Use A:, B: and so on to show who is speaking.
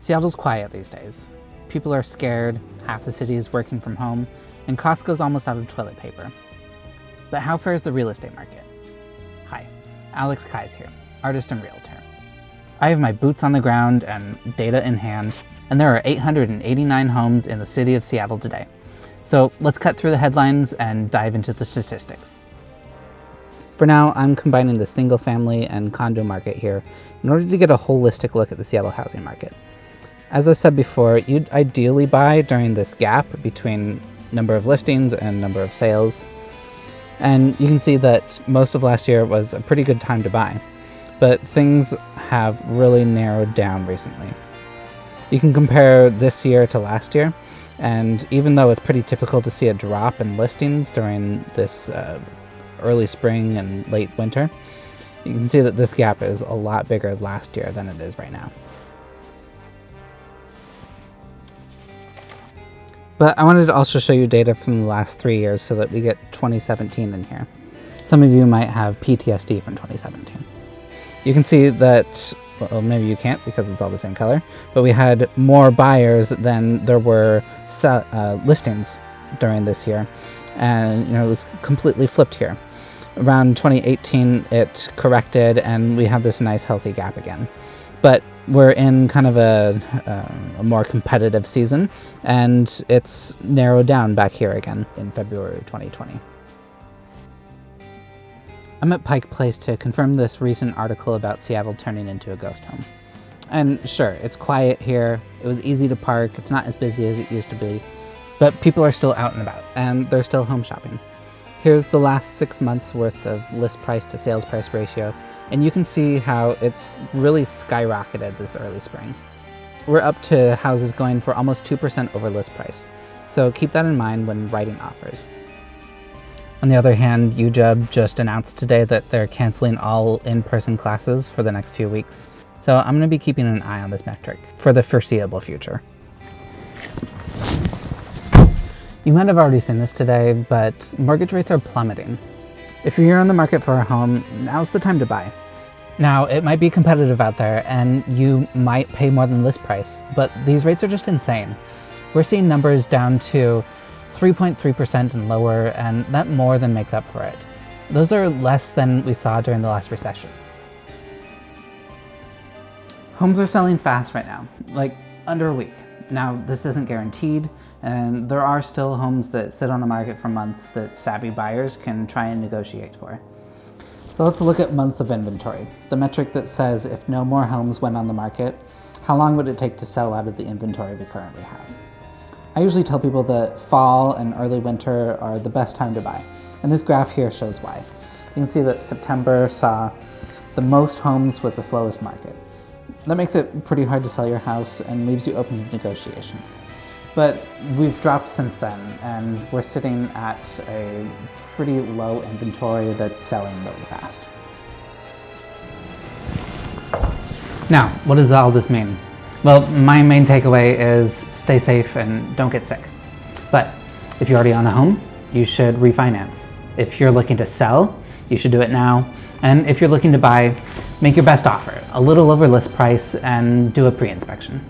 A: Seattle's quiet these days. People are scared, half the city is working from home, and Costco's almost out of toilet paper. But how fares the real estate market? Hi, Alex Kais here, artist and realtor. I have my boots on the ground and data in hand, and there are 889 homes in the city of Seattle today. So let's cut through the headlines and dive into the statistics. For now, I'm combining the single family and condo market here in order to get a holistic look at the Seattle housing market. As I've said before, you'd ideally buy during this gap between number of listings and number of sales. And you can see that most of last year was a pretty good time to buy, but things have really narrowed down recently. You can compare this year to last year, and even though it's pretty typical to see a drop in listings during this early spring and late winter, you can see that this gap is a lot bigger last year than it is right now. But I wanted to also show you data from the last 3 years so that we get 2017 in here. Some of you might have PTSD from 2017. You can see that, well, maybe you can't because it's all the same color, but we had more buyers than there were listings during this year. And it was completely flipped here. Around 2018, it corrected and we have this nice healthy gap again. But we're in kind of a more competitive season, and it's narrowed down back here again in February 2020. I'm at Pike Place to confirm this recent article about Seattle turning into a ghost home. And sure, it's quiet here, it was easy to park, it's not as busy as it used to be, but people are still out and about, and they're still home shopping. Here's the last 6 months worth of list price to sales price ratio, and you can see how it's really skyrocketed this early spring. We're up to houses going for almost 2% over list price, so keep that in mind when writing offers. On the other hand, UW just announced today that they're canceling all in-person classes for the next few weeks, so I'm going to be keeping an eye on this metric for the foreseeable future. You might have already seen this today, but mortgage rates are plummeting. If you're on the market for a home, now's the time to buy. Now, it might be competitive out there and you might pay more than list price, but these rates are just insane. We're seeing numbers down to 3.3% and lower, and that more than makes up for it. Those are less than we saw during the last recession. Homes are selling fast right now, like under a week. Now, this isn't guaranteed, and there are still homes that sit on the market for months that savvy buyers can try and negotiate for. So let's look at months of inventory, the metric that says if no more homes went on the market, how long would it take to sell out of the inventory we currently have? I usually tell people that fall and early winter are the best time to buy, and this graph here shows why. You can see that September saw the most homes with the slowest market. That makes it pretty hard to sell your house and leaves you open to negotiation. But we've dropped since then, and we're sitting at a pretty low inventory that's selling really fast. Now, what does all this mean? Well, my main takeaway is stay safe and don't get sick. But if you're already on a home, you should refinance. If you're looking to sell, you should do it now. And if you're looking to buy, make your best offer, a little over list price, and do a pre-inspection.